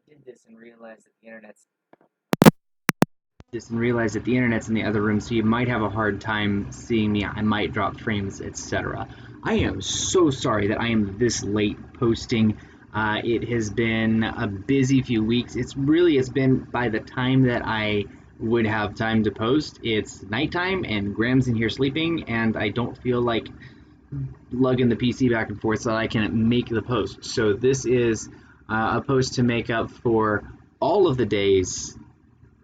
did this and realized that the internet's in the other room, so you might have a hard time seeing me. I might drop frames, etc. I am so sorry that I am this late posting. It has been a busy few weeks. It's been, by the time that I would have time to post, it's nighttime and Graham's in here sleeping, and I don't feel like lugging the PC back and forth so that I can make the post. So this is a post to make up for all of the days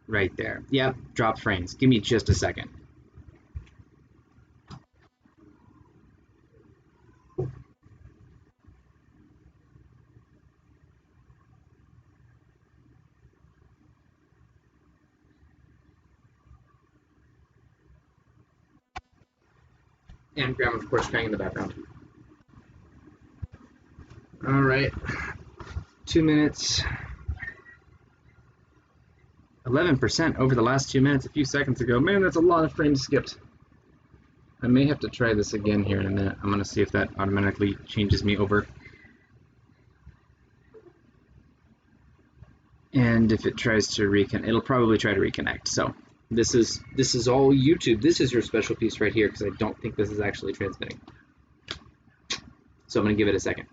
right there. Yep, drop frames. Give me just a second. And Graham, of course, crying in the background. All right, 2 minutes. 11% over the last 2 minutes a few seconds ago. Man, that's a lot of frames skipped. I may have to try this again here in a minute. I'm going to see if that automatically changes me over. And if it tries to reconnect, it'll probably try to reconnect. So this is all YouTube. This is your special piece right here because I don't think this is actually transmitting. So I'm going to give it a second.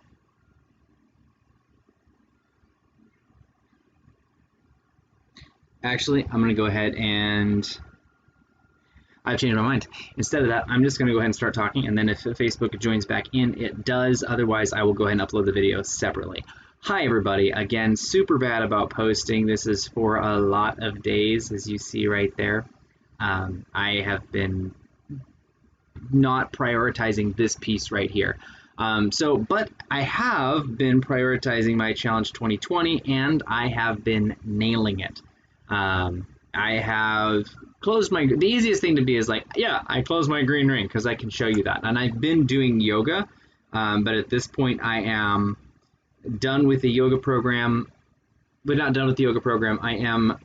Actually, I'm going to go ahead and I've changed my mind. Instead of that, I'm just going to go ahead and start talking, and then if Facebook joins back in, it does. Otherwise, I will go ahead and upload the video separately. Hi, everybody. Again, super bad about posting. This is for a lot of days, as you see right there. I have been not prioritizing this piece right here. But I have been prioritizing my Challenge 2020, and I have been nailing it. I have closed the easiest thing to be is like, yeah, I closed my green ring because I can show you that. And I've been doing yoga, but at this point I am done with the yoga program, but not done with the yoga program. I am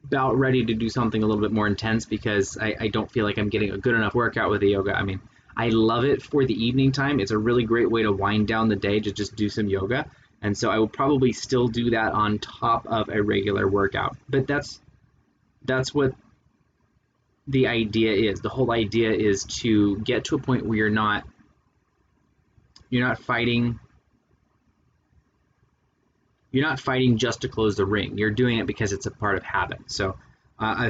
about ready to do something a little bit more intense because I don't feel like I'm getting a good enough workout with the yoga. I mean, I love it for the evening time. It's a really great way to wind down the day to just do some yoga. And so I will probably still do that on top of a regular workout. But that's what the idea is. The whole idea is to get to a point where you're not fighting just to close the ring. You're doing it because it's a part of habit. So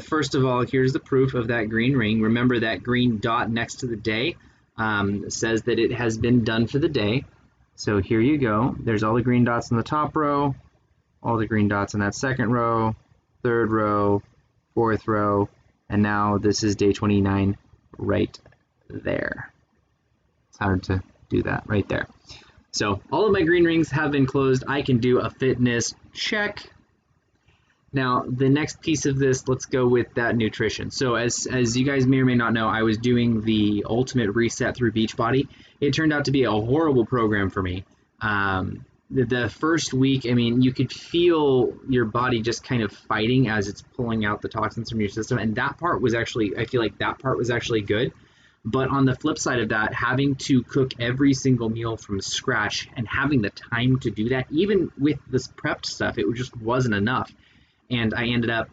first of all, here's the proof of that green ring. Remember that green dot next to the day says that it has been done for the day. So here you go. There's all the green dots in the top row, all the green dots in that second row, third row, fourth row, and now this is day 29 right there. It's hard to do that right there. So all of my green rings have been closed. I can do a fitness check. Now the next piece of this, let's go with that nutrition. So as you guys may or may not know, I was doing the ultimate reset through Beachbody. It turned out to be a horrible program for me. The first week, I mean, you could feel your body just kind of fighting as it's pulling out the toxins from your system. And that part was actually, I feel like that part was actually good. But on the flip side of that, having to cook every single meal from scratch and having the time to do that, even with this prepped stuff, it just wasn't enough. And I ended up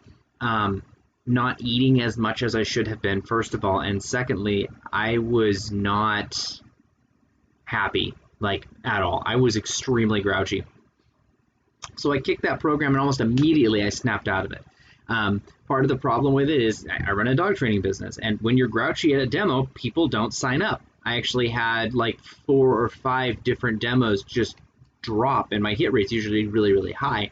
not eating as much as I should have been, first of all. And secondly, I was not happy, like, at all. I was extremely grouchy. So I kicked that program and almost immediately I snapped out of it. Part of the problem with it is I run a dog training business, and when you're grouchy at a demo, people don't sign up. I actually had like 4 or 5 different demos just drop, and my hit rate's usually really, really high.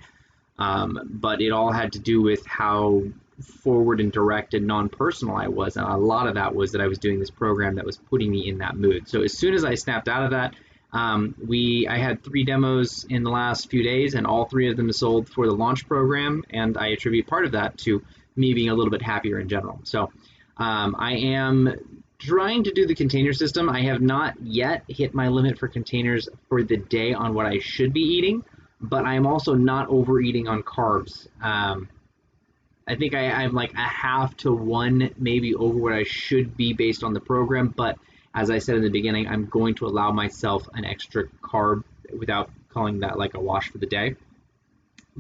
But it all had to do with how forward and direct and non-personal I was, and a lot of that was that I was doing this program that was putting me in that mood. So as soon as I snapped out of that, I had 3 demos in the last few days, and all 3 of them sold for the launch program, and I attribute part of that to me being a little bit happier in general. So I am trying to do the container system. I have not yet hit my limit for containers for the day on what I should be eating, but I am also not overeating on carbs. I think I'm like a half to 1 maybe over what I should be based on the program, but as I said in the beginning, I'm going to allow myself an extra carb without calling that like a wash for the day.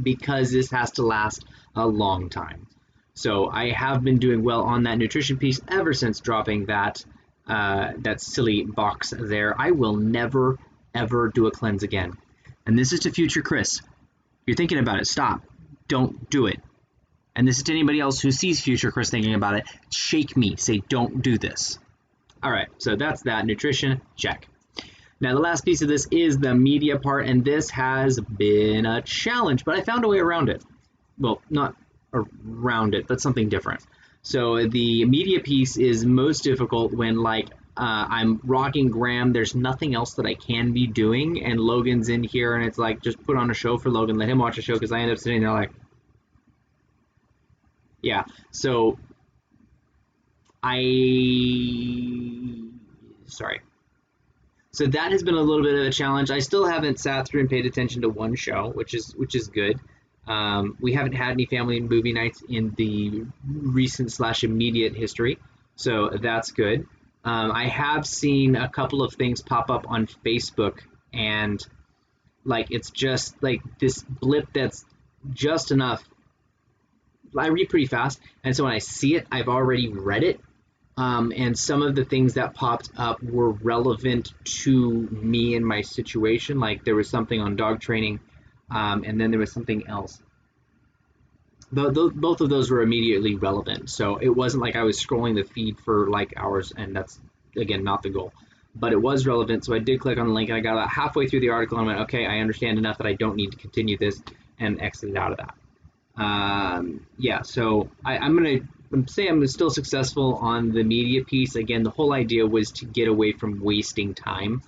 because this has to last a long time. So I have been doing well on that nutrition piece ever since dropping that that silly box there. I will never ever do a cleanse again. And this is to future Chris. You're thinking about it, stop. Don't do it. And this is to anybody else who sees future Chris thinking about it. Shake me, say don't do this. All right, so that's that. Nutrition, check. Now the last piece of this is the media part, and this has been a challenge, but I found a way around it. Well, not around it, but something different. So the media piece is most difficult when like I'm rocking Graham, there's nothing else that I can be doing, and Logan's in here, and it's like, just put on a show for Logan, let him watch a show, because I end up sitting there like, yeah. So sorry. So that has been a little bit of a challenge. I still haven't sat through and paid attention to one show, which is good. We haven't had any family and movie nights in the recent / immediate history, so that's good. I have seen a couple of things pop up on Facebook, and like it's just like this blip that's just enough. I read pretty fast, and so when I see it, I've already read it. And some of the things that popped up were relevant to me and my situation. Like there was something on dog training, and then there was something else. Both of those were immediately relevant. So it wasn't like I was scrolling the feed for like hours, and that's, again, not the goal. But it was relevant, so I did click on the link, and I got about halfway through the article, and I went, okay, I understand enough that I don't need to continue this, and exited out of that. Yeah, so I'm going to say I'm still successful on the media piece. Again, the whole idea was to get away from wasting time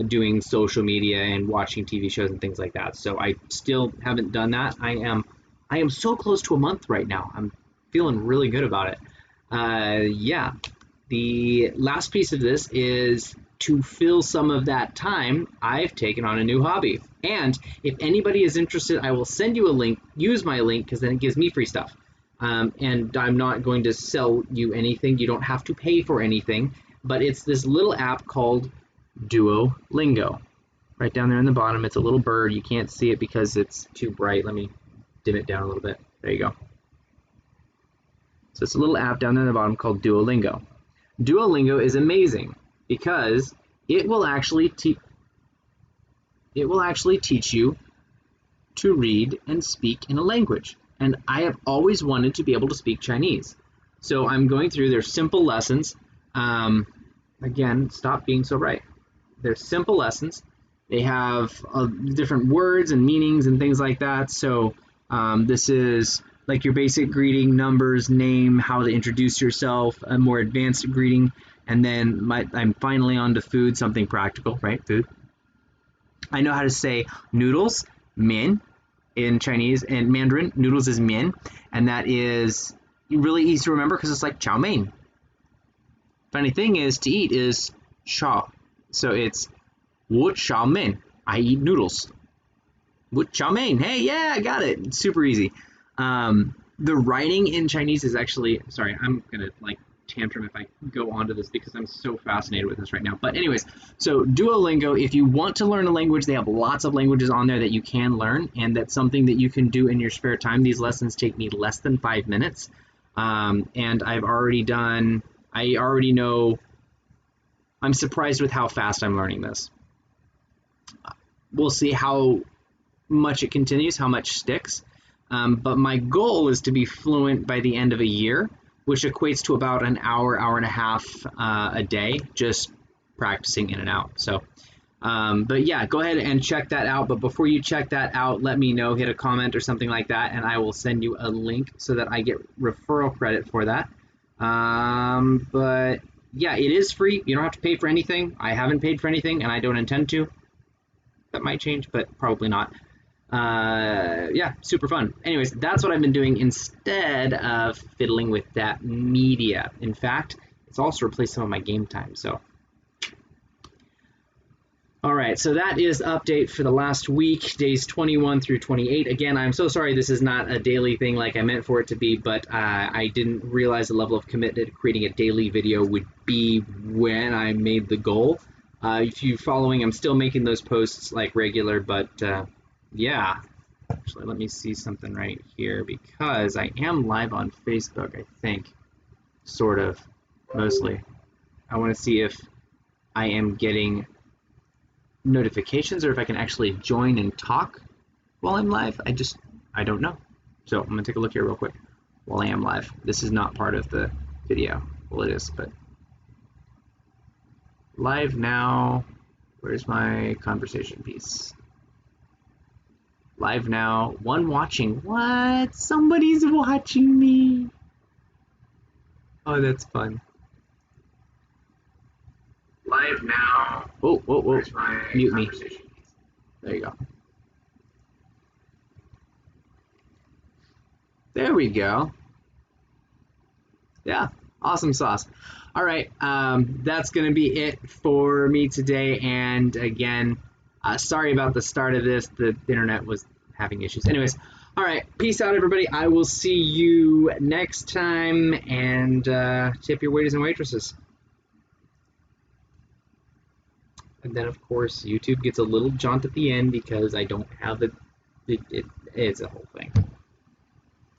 doing social media and watching TV shows and things like that. So I still haven't done that. I am so close to a month right now. I'm feeling really good about it. Yeah, the last piece of this is to fill some of that time. I've taken on a new hobby. And if anybody is interested, I will send you a link. Use my link, because then it gives me free stuff. And I'm not going to sell you anything. You don't have to pay for anything. But it's this little app called Duo-Lingo. Right down there in the bottom, it's a little bird. You can't see it because it's too bright. Let me dim it down a little bit. There you go. So it's a little app down there in the bottom called Duo-Lingo. Duo-Lingo is amazing because it will actually teach you to read and speak in a language. And I have always wanted to be able to speak Chinese. So I'm going through their simple lessons. Again, stop being so bright. They're simple lessons. They have different words and meanings and things like that. So this is like your basic greeting, numbers, name, how to introduce yourself, a more advanced greeting, and then I'm finally on to food, something practical, right? Food. I know how to say noodles, mian, in Chinese, and Mandarin. Noodles is mian, and that is really easy to remember because it's like chow mein. Funny thing is, to eat is cha. So it's wu chow mein. I eat noodles. Wu chow mein. Hey, yeah, I got it. It's super easy. The writing in Chinese is actually, sorry, I'm gonna like tantrum if I go onto this because I'm so fascinated with this right now. But anyways, so Duolingo, if you want to learn a language, they have lots of languages on there that you can learn, and that's something that you can do in your spare time. These lessons take me less than 5 minutes. And I already know, I'm surprised with how fast I'm learning this. We'll see how much it continues, how much sticks. But my goal is to be fluent by the end of a year, which equates to about an hour, hour and a half a day, just practicing in and out. So, but yeah, go ahead and check that out. But before you check that out, let me know, hit a comment or something like that, and I will send you a link so that I get referral credit for that. But yeah, it is free. You don't have to pay for anything. I haven't paid for anything, and I don't intend to. That might change, but probably not. Yeah, super fun. Anyways, that's what I've been doing instead of fiddling with that media. In fact, it's also replaced some of my game time. So, all right, so that is update for the last week, days 21 through 28. Again, I'm so sorry this is not a daily thing like I meant for it to be, but I didn't realize the level of commitment creating a daily video would be when I made the goal. If you're following, I'm still making those posts like regular, but yeah, Actually, let me see something right here because I am live on Facebook, I think, sort of, mostly. I want to see if I am getting notifications or if I can actually join and talk while I'm live. I don't know. So I'm gonna take a look here real quick while I am live. This is not part of the video. Well, it is, but live now. Where's my conversation piece? Live now. One watching. What? Somebody's watching me. Oh, that's fun. Live now. Whoa, whoa, whoa. Mute me. There you go. There we go. Yeah, awesome sauce. All right, that's going to be it for me today. And again, sorry about the start of this. The internet was having issues. Anyways, all right, peace out, everybody. I will see you next time. And tip your waiters and waitresses. And then, of course, YouTube gets a little jaunt at the end because I don't have it's a whole thing.